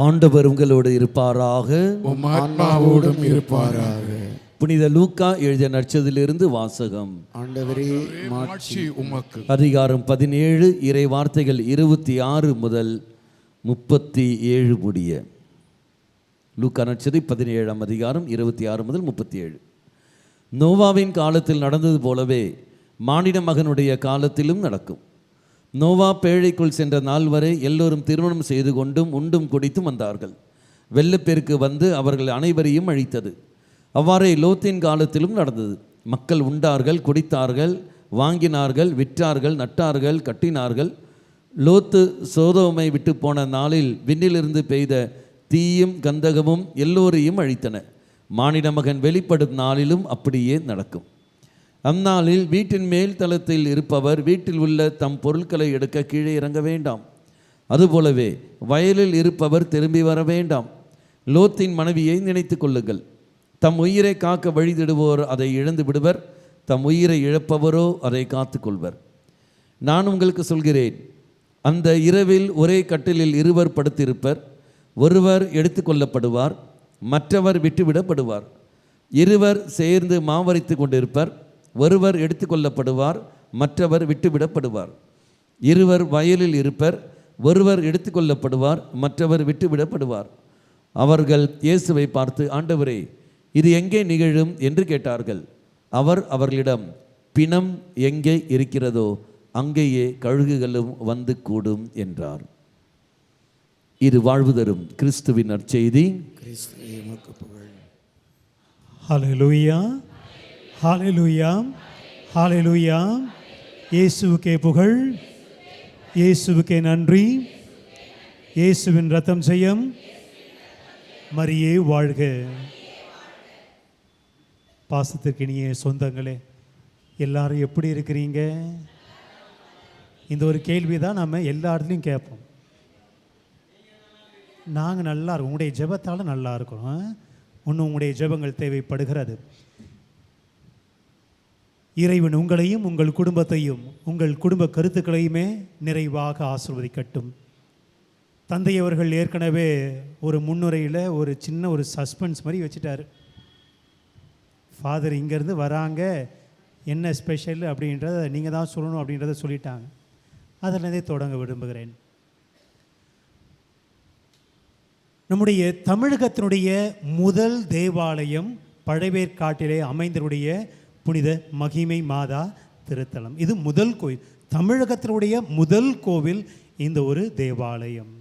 ஆண்டவர் உங்களோடு இருப்பாராக, உம் ஆன்மாவோடும் இருப்பாராக. புனித லூக்கா எழுதிய நற்செய்தியிலிருந்து வாசகம். ஆண்டவரே மாட்சி உமக்கு. அதிகாரம் 17 இறை வார்த்தைகள் 26 முதல் 37 முடிய. லூக்கா நற்செய்தி 17ஆம் அதிகாரம் 26 முதல் 37. நோவாவின் காலத்தில் நடந்தது போலவே மானிட மகனுடைய காலத்திலும் நடக்கும். நோவா பேழைக்குள் சென்ற நாள் வரை எல்லோரும் திருமணம் செய்து கொண்டும் உண்டும் குடித்தும் வந்தார்கள். வெள்ளப்பெருக்கு வந்து அவர்கள் அனைவரையும் அழித்தது. அவ்வாறே லோத்தின் காலத்திலும் நடந்தது. மக்கள் உண்டார்கள், குடித்தார்கள், வாங்கினார்கள், விற்றார்கள், நட்டார்கள், கட்டினார்கள். லோத்து சோதோமை விட்டு போன நாளில் விண்ணிலிருந்து பெய்த தீயும் கந்தகமும் எல்லோரையும் அழித்தன. மானிட மகன் வெளிப்படும் நாளிலும் அப்படியே நடக்கும். அந்நாளில் வீட்டின் மேல் தளத்தில் இருப்பவர் வீட்டில் உள்ள தம் பொருட்களை எடுக்க கீழே இறங்க வேண்டாம். அதுபோலவே வயலில் இருப்பவர் திரும்பி வர வேண்டாம். லோத்தின் மனைவியை நினைத்து கொள்ளுங்கள். தம் உயிரை காக்க வழிதிடுவோர் அதை இழந்து விடுவர், தம் உயிரை இழப்பவரோ அதை காத்து கொள்வர். நான் உங்களுக்கு சொல்கிறேன், அந்த இரவில் ஒரே கட்டிலில் இருவர் படுத்திருப்பர். ஒருவர் எடுத்து கொள்ளப்படுவார், மற்றவர் விட்டுவிடப்படுவார். இருவர் சேர்ந்து மாவரைத்து கொண்டிருப்பர். ஒருவர் எடுத்து கொள்ளப்படுவார், மற்றவர் விட்டுவிடப்படுவார். இருவர் வயலில் இருப்பர். ஒருவர் எடுத்து கொள்ளப்படுவார், மற்றவர் விட்டுவிடப்படுவார். அவர்கள் இயேசுவை பார்த்து, ஆண்டவரே, இது எங்கே நிகழும் என்று கேட்டார்கள். அவர் அவர்களிடம், பிணம் எங்கே இருக்கிறதோ அங்கேயே கழுகுகளும் வந்து கூடும் என்றார். இது வாழ்வு தரும் கிறிஸ்துவின் நற்செய்தி. ஹல்லேலூயா, ஹல்லேலூயா, ஹல்லேலூயா. இயேசுவுக்கே புகழ், இயேசுவுக்கே நன்றி. இயேசுவின் ரத்தம் செய்யும், மரியே வாழ்க. பாசத்திற்கினிய சொந்தங்களே, எல்லாரும் எப்படி இருக்கிறீங்க? இந்த ஒரு கேள்வி தான் நம்ம எல்லா இடத்துலையும் கேட்போம். நாங்கள் நல்லா இருக்கோம், உங்களுடைய ஜெபத்தால் நல்லா இருக்கிறோம். இன்னும் உங்களுடைய ஜெபங்கள் தேவைப்படுகிறது. இறைவன் உங்களையும் உங்கள் குடும்பத்தையும் உங்கள் குடும்ப கருத்துக்களையுமே நிறைவாக ஆசீர்வதிக்கட்டும். தந்தையவர்கள் ஏற்கனவே ஒரு முன்னுரையில் ஒரு சின்ன ஒரு சஸ்பென்ஸ் மாதிரி வச்சுட்டார். ஃபாதர் இங்கேருந்து வராங்க, என்ன ஸ்பெஷல் அப்படின்றத நீங்கள் தான் சொல்லணும் அப்படின்றத சொல்லிட்டாங்க. அதிலேருந்தே தொடங்க விரும்புகிறேன். நம்முடைய தமிழகத்தினுடைய முதல் தேவாலயம் பழவேற்காட்டிலே அமைந்தருடைய புனித மகிமை மாதா திருத்தலம். இது முதல் கோயில், தமிழகத்தினுடைய முதல் கோவில் இந்த ஒரு தேவாலயம்.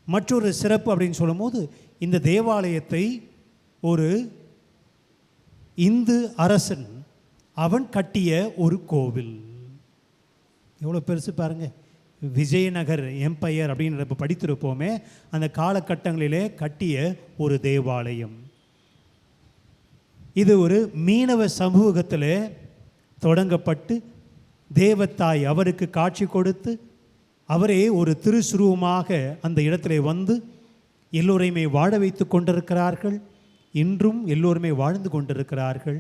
மற்றொரு சிறப்பு அப்படின்னு சொல்லும் போது, இந்த தேவாலயத்தை ஒரு இந்து அரசன் அவன் கட்டிய ஒரு கோவில். எவ்வளோ பெருசு பாருங்க. விஜயநகர் எம்பையர் அப்படின்னு இப்போ படித்திருப்போமே, அந்த காலகட்டங்களிலே கட்டிய ஒரு தேவாலயம். இது ஒரு மீனவ சமூகத்தில் தொடங்கப்பட்டு தேவத்தாய் அவருக்கு காட்சி கொடுத்து அவரே ஒரு திருசுருவமாக அந்த இடத்துல வந்து எல்லோரையுமே வாழ வைத்து கொண்டிருக்கிறார்கள். இன்றும் எல்லோருமே வாழ்ந்து கொண்டிருக்கிறார்கள்.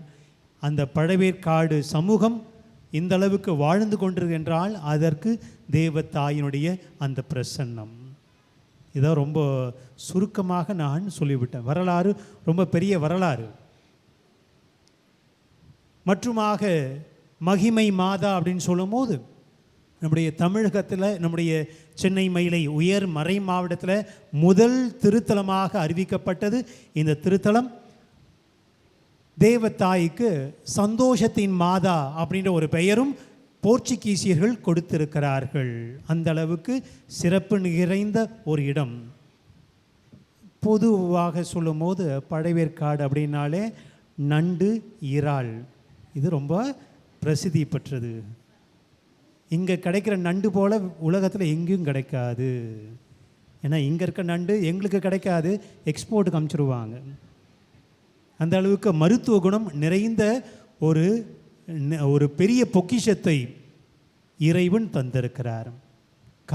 அந்த பழவேற்காடு சமூகம் இந்த அளவுக்கு வாழ்ந்து கொண்டிருக்கின்றால் அதற்கு தேவத்தாயினுடைய அந்த பிரசன்னம். இதான் ரொம்ப சுருக்கமாக நான் சொல்லிவிட்டேன். வரலாறு ரொம்ப பெரிய வரலாறு. மற்றுமாக மகிமை மாதா அப்படின்னு சொல்லும் போது, நம்முடைய தமிழகத்தில் நம்முடைய சென்னை மயிலை உயர் மறை மாவட்டத்தில் முதல் திருத்தலமாக அறிவிக்கப்பட்டது இந்த திருத்தலம். தேவத்தாய்க்கு சந்தோஷத்தின் மாதா அப்படின்ற ஒரு பெயரும் போர்ச்சுகீசியர்கள் கொடுத்திருக்கிறார்கள். அந்த அளவுக்கு சிறப்பு நிறைந்த ஒரு இடம். பொதுவாக சொல்லும் போது பழவேற்காடு அப்படின்னாலே நண்டு, இறால் இது ரொம்ப பிரசித்தி பெற்றது. இங்கே கிடைக்கிற நண்டு போல் உலகத்தில் எங்கேயும் கிடைக்காது. ஏன்னா இங்கே இருக்க நண்டு எங்களுக்கு கிடைக்காது, எக்ஸ்போர்ட்டுக்கு அனுப்பிச்சிடுவாங்க. அந்த அளவுக்கு மருத்துவ குணம் நிறைந்த ஒரு பெரிய பொக்கிஷத்தை இறைவன் தந்திருக்கிறார்.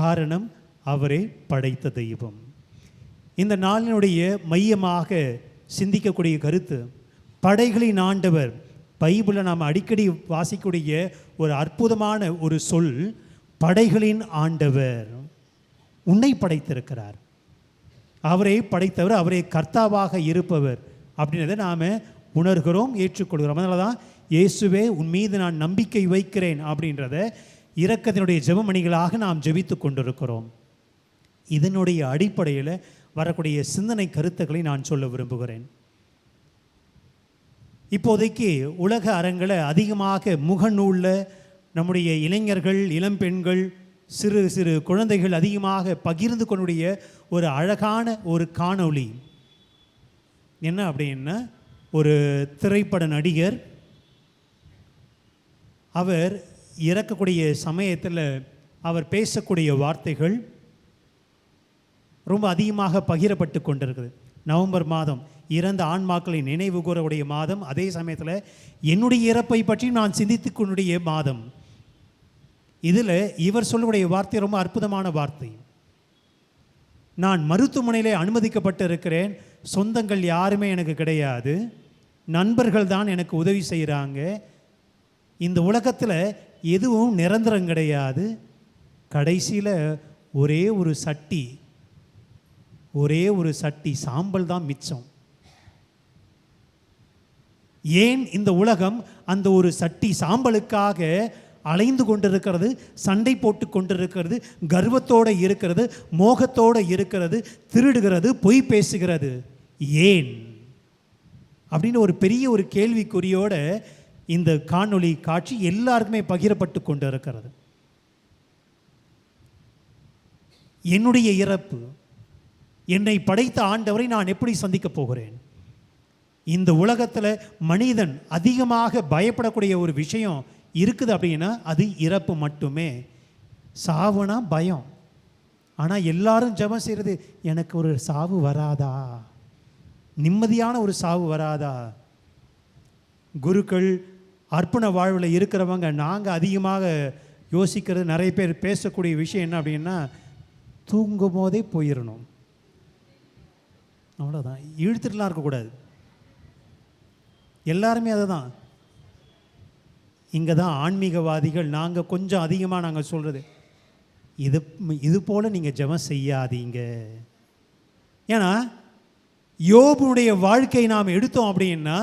காரணம், அவரை படைத்த தெய்வம். இந்த நாளினுடைய மையமாக சிந்திக்கக்கூடிய கருத்து, படைகளின் ஆண்டவர். பைபிளில் நாம் அடிக்கடி வாசிக்கக்கூடிய ஒரு அற்புதமான ஒரு சொல், படைகளின் ஆண்டவர் உன்னை படைத்திருக்கிறார். அவரே படைத்தவர், அவரே கர்த்தாவாக இருப்பவர் அப்படின்றத நாம் உணர்கிறோம், ஏற்றுக்கொள்கிறோம். அதனால தான் இயேசுவே உன் மீது நான் நம்பிக்கை வைக்கிறேன் அப்படின்றத இரக்கத்தினுடைய ஜெபமணிகளாக நாம் ஜெபித்து கொண்டிருக்கிறோம். இதனுடைய அடிப்படையில் வரக்கூடிய சிந்தனை கருத்துக்களை நான் சொல்ல விரும்புகிறேன். இப்போதைக்கு உலக அரங்கில் அதிகமாக முகநூலில் நம்முடைய இளைஞர்கள், இளம்பெண்கள், சிறு சிறு குழந்தைகள் அதிகமாக பகிர்ந்து கொண்டுடைய ஒரு அழகான ஒரு காணொளி என்ன அப்படின்னா, ஒரு திரைப்பட நடிகர் அவர் இறக்கக்கூடிய சமயத்தில் அவர் பேசக்கூடிய வார்த்தைகள் ரொம்ப அதிகமாக பகிரப்பட்டு கொண்டிருக்குது. நவம்பர் மாதம் இறந்த ஆன்மாக்களை நினைவு கூறக்கூடிய மாதம், அதே சமயத்தில் என்னுடைய இறப்பை பற்றி நான் சிந்தித்து கொண்டுடைய மாதம். இதில் இவர் சொல்லக்கூடிய வார்த்தை ரொம்ப அற்புதமான வார்த்தை. நான் மருத்துவமனையில் அனுமதிக்கப்பட்டு இருக்கிறேன், சொந்தங்கள் யாருமே எனக்கு கிடையாது, நண்பர்கள் தான் எனக்கு உதவி செய்கிறாங்க, இந்த உலகத்தில் எதுவும் நிரந்தரம் கிடையாது, கடைசியில் ஒரே ஒரு சட்டி சாம்பல் தான் மிச்சம். ஏன் இந்த உலகம் அந்த ஒரு சட்டி சாம்பலுக்காக அலைந்து கொண்டிருக்கிறது, சண்டை போட்டு கொண்டிருக்கிறது, கர்வத்தோடு இருக்கிறது, மோகத்தோடு இருக்கிறது, திருடுகிறது, பொய் பேசுகிறது? ஏன் அப்படின்னு ஒரு பெரிய ஒரு கேள்விக்குறியோட இந்த காணொளி காட்சி எல்லாருக்குமே பகிரப்பட்டு கொண்டு இருக்கிறது. என்னுடைய இறப்பு, என்னை படைத்த ஆண்டவரை நான் எப்படி சந்திக்க போகிறேன்? இந்த உலகத்தில் மனிதன் அதிகமாக பயப்படக்கூடிய ஒரு விஷயம் இருக்குது அப்படின்னா அது இறப்பு மட்டுமே. சாவுனா பயம். ஆனால் எல்லாரும் ஜெபம் செய்கிறது, எனக்கு ஒரு சாவு வராதா, நிம்மதியான ஒரு சாவு வராதா? குருக்கள், அர்ப்பண வாழ்வில் இருக்கிறவங்க நாங்கள் அதிகமாக யோசிக்கிறது, நிறைய பேர் பேசக்கூடிய விஷயம் என்ன அப்படின்னா, தூங்கும் போதே போயிடணும், அவ்வளோதான், இழுத்துட்டுலாம் இருக்கக்கூடாது. எல்லாருமே அதை தான். இங்கே தான் ஆன்மீகவாதிகள் நாங்கள் கொஞ்சம் அதிகமாக நாங்கள் சொல்கிறது, இது போல் நீங்கள் ஜெபம் செய்யாதீங்க. ஏன்னா யோபுடைய வாழ்க்கை நாம் எடுத்தோம் அப்படின்னா,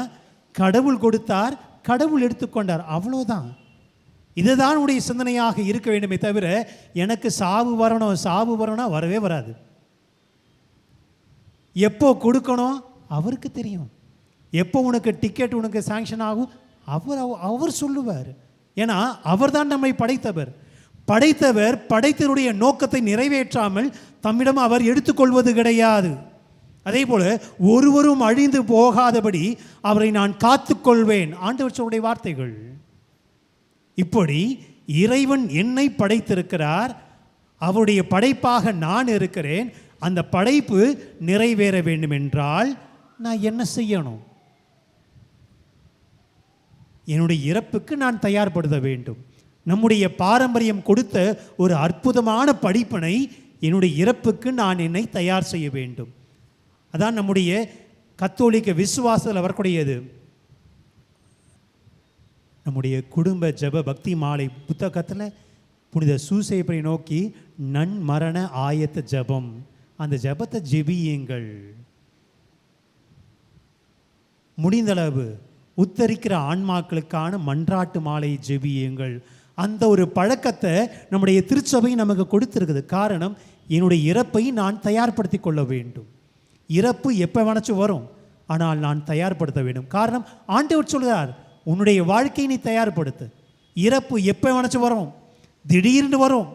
கடவுள் கொடுத்தார், கடவுள் எடுத்துக்கொண்டார், அவ்வளோதான். இதுதான் உடைய சிந்தனையாக இருக்க வேண்டுமே தவிர எனக்கு சாவு வரணும்னா வரவே வராது. எப்போ கொடுக்கணும் அவருக்கு தெரியும், எப்போ உனக்கு டிக்கெட் உனக்கு சாங்ஷன் ஆகும் அவர் சொல்லுவார். ஏன்னா அவர் தான் நம்மை படைத்தவர். படைத்தவருடைய நோக்கத்தை நிறைவேற்றாமல் தம்மிடம் அவர் எடுத்துக்கொள்வது கிடையாது. அதே போல ஒருவரும் அழிந்து போகாதபடி அவரை நான் காத்துக்கொள்வேன், ஆண்டவர் சொல்லுடைய வார்த்தைகள். இப்படி இறைவன் என்னை படைத்திருக்கிறார், அவருடைய படைப்பாக நான் இருக்கிறேன். அந்த படைப்பு நிறைவேற வேண்டும் என்றால் நான் என்ன செய்யணும்? என்னுடைய இறப்புக்கு நான் தயார்படுத்த வேண்டும். நம்முடைய பாரம்பரியம் கொடுத்த ஒரு அற்புதமான படிப்பினை, என்னுடைய இறப்புக்கு நான் என்னை தயார் செய்ய வேண்டும். அதான் நம்முடைய கத்தோலிக்க விசுவாசத்தில் வரக்கூடியது. நம்முடைய குடும்ப ஜெப பக்தி மாலை புத்தகத்தில் புனித சூசையப்பரை நோக்கி நன்மரண ஆயத்த ஜெபம், அந்த ஜெபத்தை ஜெபியுங்கள். முடிந்தளவு உத்தரிக்கிற ஆன்மாக்களுக்கான மன்றாட்டு மாலை ஜெபியுங்கள். அந்த ஒரு பழக்கத்தை நம்முடைய திருச்சபை நமக்கு கொடுத்துருக்குது. காரணம், என்னுடைய இறப்பை நான் தயார்படுத்தி கொள்ள வேண்டும். இறப்பு எப்போ வேணாச்சும் வரும், ஆனால் நான் தயார்படுத்த வேண்டும். காரணம், ஆண்டவர் சொல்கிறார், உன்னுடைய வாழ்க்கையை நீ தயார்படுத்து. இறப்பு எப்போ வேணாச்சும் வரும், திடீர்னு வரும்,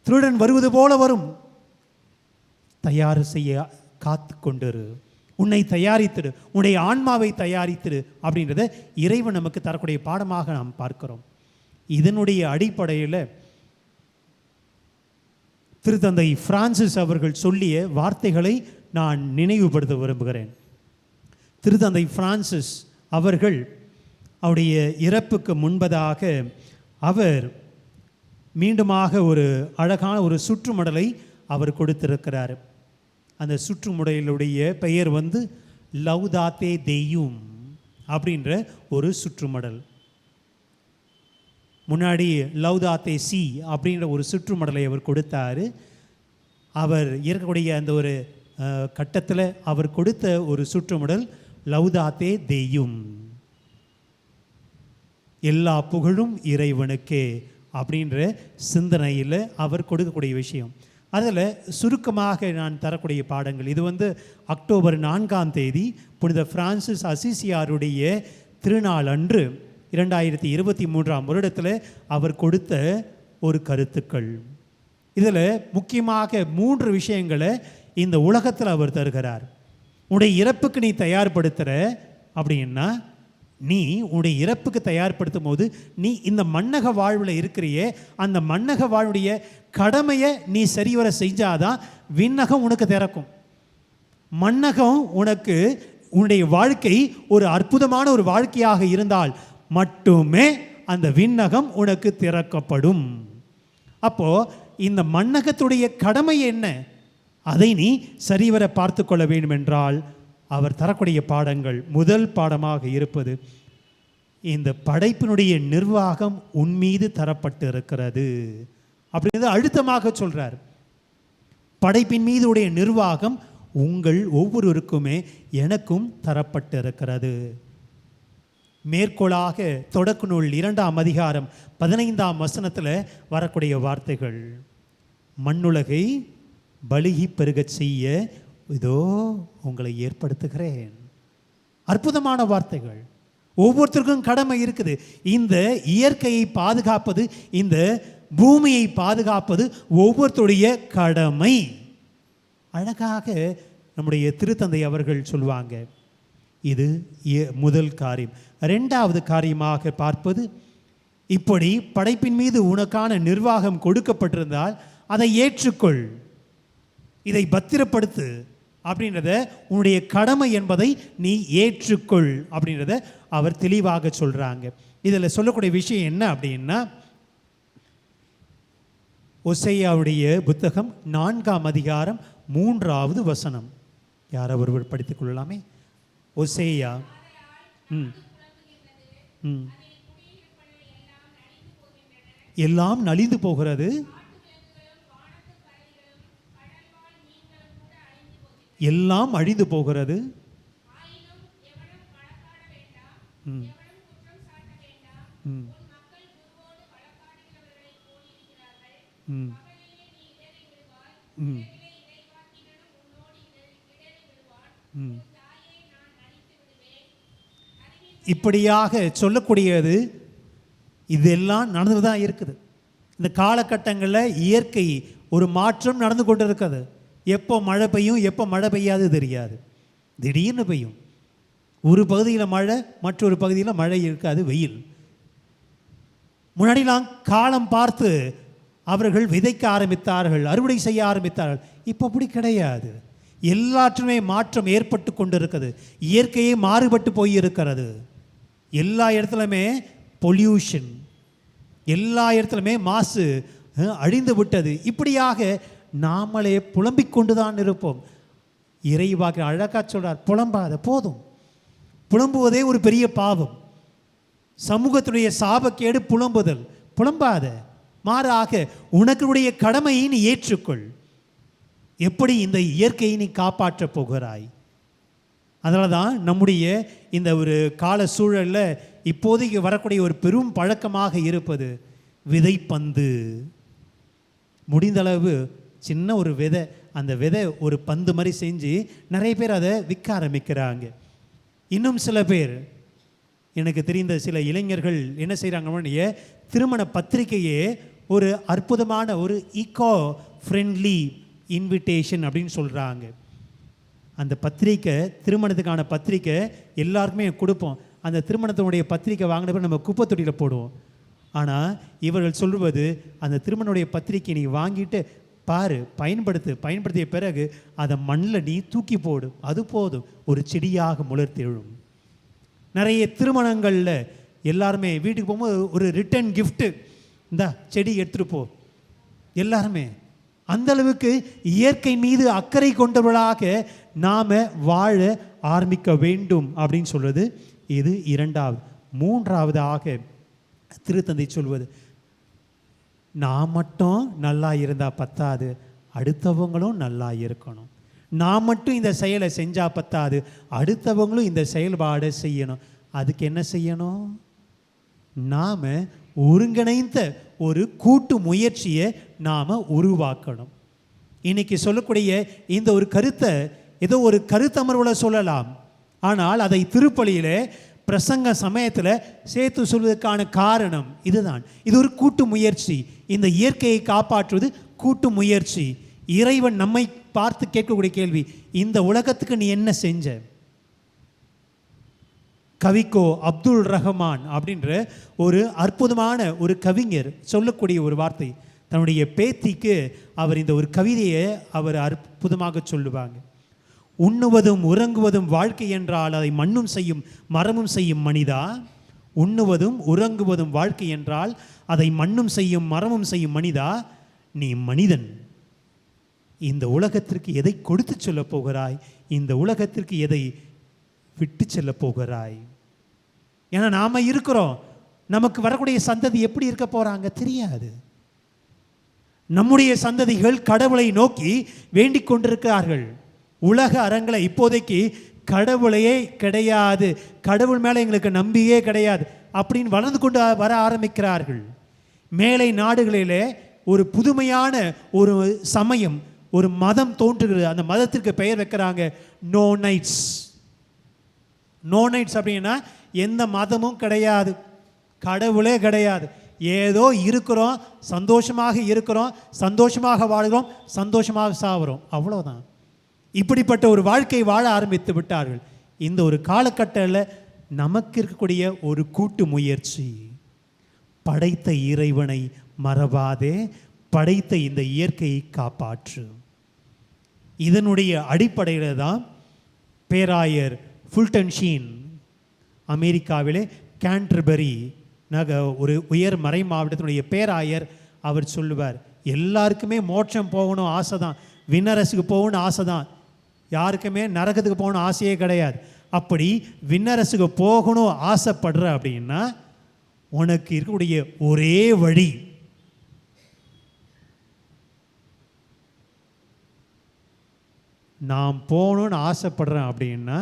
திருடன் வருவது போல வரும். தயார் செய்ய காத்து கொண்டிரு, உன்னை தயாரித்திடு, உன்னுடைய ஆன்மாவை தயாரித்திடு அப்படின்றத இறைவன் நமக்கு தரக்கூடிய பாடமாக நாம் பார்க்கிறோம். இதனுடைய அடிப்படையில் திருத்தந்தை பிரான்சிஸ் அவர்கள் சொல்லிய வார்த்தைகளை நான் நினைவுபடுத்த விரும்புகிறேன். திருத்தந்தை பிரான்சிஸ் அவர்கள் அவருடைய இறப்புக்கு முன்பதாக அவர் மீண்டுமாக ஒரு அழகான ஒரு சுற்றுமடலை அவர் கொடுத்திருக்கிறார். அந்த சுற்றுமுறையிலுடைய பெயர் லவ்தாத்தே தெய்யும் அப்படின்ற ஒரு சுற்றுமடல். முன்னாடி லவ்தாத்தே சி அப்படின்ற ஒரு சுற்றுமடலை அவர் கொடுத்தார். அவர் இருக்கக்கூடிய அந்த ஒரு கட்டத்தில் அவர் கொடுத்த ஒரு சுற்றுமுடல் லௌதாத்தே தேயும், எல்லா புகழும் இறைவனுக்கே அப்படின்ற சிந்தனையில் அவர் கொடுக்கக்கூடிய விஷயம். அதில் சுருக்கமாக நான் தரக்கூடிய பாடங்கள், இது அக்டோபர் 4ஆம் தேதி புனித பிரான்சிஸ் அசிசியாருடைய திருநாள் அன்று 2023ஆம் வருடத்தில் அவர் கொடுத்த ஒரு கருத்துக்கள். இதில் முக்கியமாக 3 விஷயங்களை இந்த உலகத்தில் அவர் தருகிறார். உன்னுடைய இறப்புக்கு நீ தயார்படுத்துகிற அப்படின்னா, நீ உன்னுடைய இறப்புக்கு தயார்படுத்தும் போது நீ இந்த மண்ணக வாழ்வில் இருக்கிறியே, அந்த மண்ணக வாழ்வுடைய கடமையை நீ சரிவர செஞ்சாதான் விண்ணகம் உனக்கு திறக்கும். மண்ணகம் உனக்கு உன்னுடைய வாழ்க்கை ஒரு அற்புதமான ஒரு வாழ்க்கையாக இருந்தால் மட்டுமே அந்த விண்ணகம் உனக்கு திறக்கப்படும். அப்போ இந்த மண்ணகத்துடைய கடமை என்ன, அதை நீ சரிவர பார்த்து கொள்ள வேண்டும் என்றால் அவர் தரக்கூடிய பாடங்கள், முதல் பாடமாக இருப்பது இந்த படைப்பினுடைய நிர்வாகம் உன்மீது தரப்பட்டு இருக்கிறது அப்படிங்கிறது அழுத்தமாக சொல்றார். படைப்பின் மீது உடைய நிர்வாகம் உங்கள் ஒவ்வொருவருக்குமே எனக்கும் தரப்பட்டு இருக்கிறது. மேற்கோளாக தொடக்க நூல் 2ஆம் அதிகாரம் 15ஆம் வசனத்தில் வரக்கூடிய வார்த்தைகள், மண்ணுலகை பலுகி பெருகச் செய்ய இதோ உங்களை ஏற்படுத்துகிறேன். அற்புதமான வார்த்தைகள். ஒவ்வொருத்தருக்கும் கடமை இருக்குது. இந்த இயற்கையை பாதுகாப்பது, இந்த பூமியை பாதுகாப்பது ஒவ்வொருத்தருடைய கடமை. அழகாக நம்முடைய திருத்தந்தை அவர்கள் சொல்லுவாங்க, இது முதல் காரியம். 2வது காரியமாக பார்ப்பது, இப்படி படைப்பின் மீது உனக்கான நிர்வாகம் கொடுக்கப்பட்டிருந்தால் அதை ஏற்றுக்கொள், இதை பத்திரப்படுத்து அப்படின்றத, உன்னுடைய கடமை என்பதை நீ ஏற்றுக்கொள் அப்படின்றத அவர் தெளிவாக சொல்கிறாங்க. இதில் சொல்லக்கூடிய விஷயம் என்ன அப்படின்னா, ஓசேயாவுடைய புத்தகம் 4ஆம் அதிகாரம் 3வது வசனம். யார் ஒருவர் படித்துக் கொள்ளலாமே? ஓசேயா எல்லாம் நலிந்து போகிறது, எல்லாம் அழிந்து போகிறது, இப்படியாக சொல்லக்கூடியது இதெல்லாம் நடந்து தான் இருக்குது. இந்த காலகட்டங்களில் இயற்கை ஒரு மாற்றம் நடந்து கொண்டு இருக்குது. எப்போ மழை பெய்யும், எப்போ மழை பெய்யாது தெரியாது, திடீர்னு பெய்யும். ஒரு பகுதியில் மழை, மற்றொரு பகுதியில் மழை இருக்காது, வெயில். முன்னாடிலாம் காலம் பார்த்து அவர்கள் விதைக்க ஆரம்பித்தார்கள், அறுவடை செய்ய ஆரம்பித்தார்கள். இப்போ அப்படி கிடையாது. எல்லாற்றுமே மாற்றம் ஏற்பட்டு கொண்டு இருக்குது. இயற்கையே மாறுபட்டு போயிருக்கிறது. எல்லா இடத்துலையுமே பொல்யூஷன், எல்லா இடத்துலையுமே மாசு அழிந்து விட்டது. இப்படியாக நாமளே புலம்பிக் கொண்டு தான் இருப்போம். இறைவாக்கு அழகா சொல்றார், புலம்பாத, போதும். புலம்புவதே ஒரு பெரிய பாவம். சமூகத்துடைய சாபக்கேடு புலம்புதல். புலம்பாத, மாறாக உனக்குடைய கடமையை நீ ஏற்றுக்கொள். எப்படி இந்த இயற்கையை நீ காப்பாற்றப் போகிறாய்? அதனால தான் நம்முடைய இந்த ஒரு கால சூழலில் இப்போதைக்கு வரக்கூடிய ஒரு பெரும் பழக்கமாக இருப்பது விதைப்பந்து. முடிந்தளவு சின்ன ஒரு விதை, அந்த விதை ஒரு பந்து மாதிரி செஞ்சு நிறைய பேர் அதை விற்க ஆரம்பிக்கிறாங்க. இன்னும் சில பேர், எனக்கு தெரிந்த சில இளைஞர்கள் என்ன செய்கிறாங்க, திருமண பத்திரிகையே ஒரு அற்புதமான ஒரு ஈகோ ஃப்ரெண்ட்லி இன்விடேஷன் அப்படின்னு சொல்கிறாங்க. அந்த பத்திரிக்கை, திருமணத்துக்கான பத்திரிக்கை எல்லாருக்குமே கொடுப்போம். அந்த திருமணத்தினுடைய பத்திரிக்கை வாங்கினப்ப நம்ம குப்பை தொட்டியில் போடுவோம். ஆனால் இவர்கள் சொல்லுவது, அந்த திருமணனுடைய பத்திரிக்கை நீ வாங்கிட்டு பாரு, பயன்படுத்திய பிறகு அதை மண்ணில் நீ தூக்கி போடு, அது போதும், ஒரு செடியாக முளர்த்தெழும். நிறைய திருமணங்களில் எல்லாருமே வீட்டுக்கு போகும்போது ஒரு ரிட்டர்ன் கிஃப்ட்டு, இந்த செடி எடுத்துகிட்டு போ. எல்லாருமே அந்த அளவுக்கு இயற்கை மீது அக்கறை கொண்டவர்களாக நாம் வாழ ஆரம்பிக்க வேண்டும் அப்படின்னு சொல்வது இது 2வது. 3வதாக திருத்தந்தை சொல்வது, நான் மட்டும் நல்லா இருந்தால் பத்தாது, அடுத்தவங்களும் நல்லா இருக்கணும். நான் மட்டும் இந்த செயலை செஞ்சா பத்தாது, அடுத்தவங்களும் இந்த செயல்பாடை செய்யணும். அதுக்கு என்ன செய்யணும்? நாம் ஒருங்கிணைந்த ஒரு கூட்டு முயற்சியை நாம் உருவாக்கணும். இன்னைக்கு சொல்லக்கூடிய இந்த ஒரு கருத்தை ஏதோ ஒரு கருத்தமர்வில் சொல்லலாம், ஆனால் அதை திருப்பலியிலே பிரசங்க சமயத்தில் சேர்த்து சொல்வதற்கான காரணம் இதுதான். இது ஒரு கூட்டு முயற்சி. இந்த இயற்கையை காப்பாற்றுவது கூட்டு முயற்சி. இறைவன் நம்மை பார்த்து கேட்கக்கூடிய கேள்வி, இந்த உலகத்துக்கு நீ என்ன செஞ்ச? கவிக்கோ அப்துல் ரஹ்மான் அப்படின்ற ஒரு அற்புதமான ஒரு கவிஞர் சொல்லக்கூடிய ஒரு வார்த்தை. தன்னுடைய பேத்திக்கு அவர் இந்த ஒரு கவிதையை அவர் அற்புதமாக சொல்லுவாங்க. உண்ணுவதும் உறங்குவதும் வாழ்க்கை என்றால் அதை மண்ணும் செய்யும் மரமும் செய்யும் மனிதா. உண்ணுவதும் உறங்குவதும் வாழ்க்கை என்றால் அதை மண்ணும் செய்யும் மரமும் செய்யும் மனிதா, நீ மனிதன். இந்த உலகத்திற்கு எதை கொடுத்து சொல்ல போகிறாய்? இந்த உலகத்திற்கு எதை விட்டு செல்ல போகிறாய்? ஏன்னா நாம இருக்கிறோம், நமக்கு வரக்கூடிய சந்ததி எப்படி இருக்க போறாங்க தெரியாது. நம்முடைய சந்ததிகள் கடவுளை நோக்கி வேண்டிக் கொண்டிருக்கிறார்கள். உலக அரங்களை இப்போதைக்கு கடவுளையே கிடையாது, கடவுள் மேலே எங்களுக்கு நம்பிக்கையே கிடையாது அப்படின்னு வளர்ந்து கொண்டு வர ஆரம்பிக்கிறார்கள். மேலை நாடுகளிலே ஒரு புதுமையான ஒரு சமயம், ஒரு மதம் தோன்றுகிறது. அந்த மதத்திற்கு பெயர் வைக்கிறாங்க நோ நைட்ஸ். நோ நைட்ஸ் அப்படின்னா எந்த மதமும் கிடையாது, கடவுளே கிடையாது, ஏதோ இருக்கிறோம், சந்தோஷமாக இருக்கிறோம், சந்தோஷமாக வாழ்கிறோம், சந்தோஷமாக சாகிறோம், அவ்வளோதான். இப்படிப்பட்ட ஒரு வாழ்க்கை வாழ ஆரம்பித்து விட்டார்கள். இந்த ஒரு காலகட்டத்தில் நமக்கு இருக்கக்கூடிய ஒரு கூட்டு முயற்சி, படைத்த இறைவனை மறவாதே, படைத்த இந்த இயற்கையை காப்பாற்று. இதனுடைய அடிப்படையில் தான் பேராயர் ஃபுல்டன் ஷீன் அமெரிக்காவிலே கேன்டர்பரி ஒரு உயர் மறை மாவட்டத்தினுடைய பேராயர் அவர் சொல்லுவார், எல்லாருக்குமே மோட்சம் போகணும் ஆசை தான், விண்ணரசுக்கு போகணும்னு ஆசை தான், யாருக்குமே நரகத்துக்கு போகணும் ஆசையே கிடையாது. அப்படி விண்ணரசுக்கு போகணும் ஆசைப்படுற அப்படின்னா உனக்கு இருக்கக்கூடிய ஒரே வழி நான் போகணும்னு ஆசைப்படுறேன் அப்படின்னா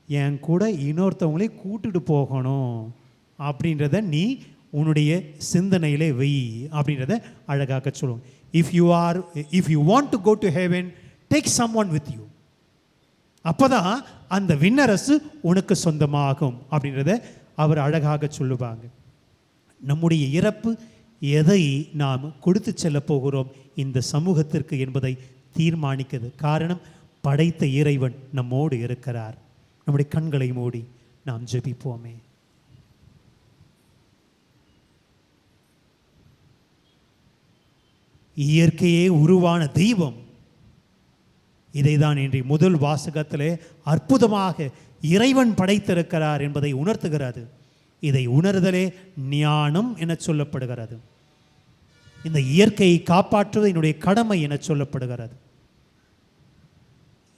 என் கூட இன்னொருத்தவங்களே கூட்டுட்டு போகணும் அப்படின்றத நீ உன்னுடைய சிந்தனையிலே வை அப்படின்றத அழகாக சொல்லுவோம். If you want to go to heaven, take someone with you. அப்போ தான் அந்த விண்ணரசு உனக்கு சொந்தமாகும் அப்படின்றத அவர் அழகாக சொல்லுவாங்க. நம்முடைய இறப்பு எதை நாம் கொடுத்து செல்ல போகிறோம் இந்த சமூகத்திற்கு என்பதை தீர்மானிக்கிறது. காரணம், படைத்த இறைவன் நம்மோடு இருக்கிறார். நம்முடைய கண்களை மூடி நாம் ஜெபிப்போமே. இயற்கையே உருவான தெய்வம், இதைதான் இன்றைய முதல் வாசகத்திலே அற்புதமாக இறைவன் படைத்திருக்கிறார் என்பதை உணர்த்துகிறது. இதை உணர்தலே ஞானம் என சொல்லப்படுகிறது. இந்த இயற்கையை காப்பாற்றுவது என்னுடைய கடமை என சொல்லப்படுகிறது.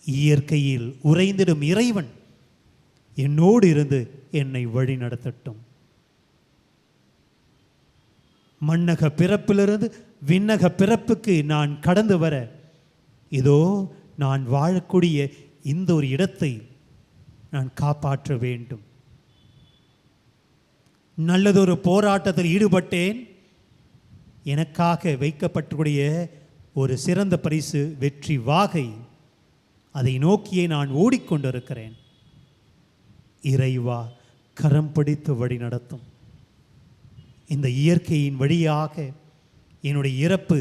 இயற்கையில் உறைந்திடும் இறைவன் என்னோடு இருந்து என்னை வழி நடத்தட்டும். மண்ணக பிறப்பிலிருந்து விண்ணக பிறப்புக்கு நான் கடந்து வர இதோ நான் வாழக்கூடிய இந்த ஒரு இடத்தை நான் காப்பாற்ற வேண்டும். நல்லதொரு போராட்டத்தில் ஈடுபட்டேன். எனக்காக வைக்கப்பட்டுக்கூடிய ஒரு சிறந்த பரிசு வெற்றி வாகை, அதை நோக்கியே நான் ஓடிக்கொண்டிருக்கிறேன். இறைவா, கரம் பிடித்து வழி நடத்தும். இந்த இயற்கையின் வழியாக என்னுடைய இறப்பு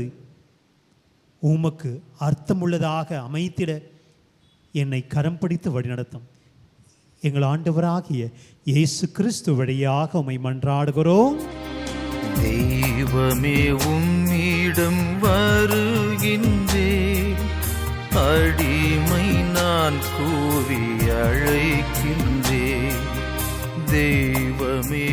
உமக்கு அர்த்தமுள்ளதாக அமைத்திட என்னை கரம் பிடித்து வழி நடத்தும். எங்கள் ஆண்டவராகிய இயேசு கிறிஸ்து வழியாக உம்மை மன்றாடுகிறோம். தெய்வமே, உம்மிடம் வருகின்றேன், அடிமை நான் கூவி அழைக்கின்றேன். தெய்வமே,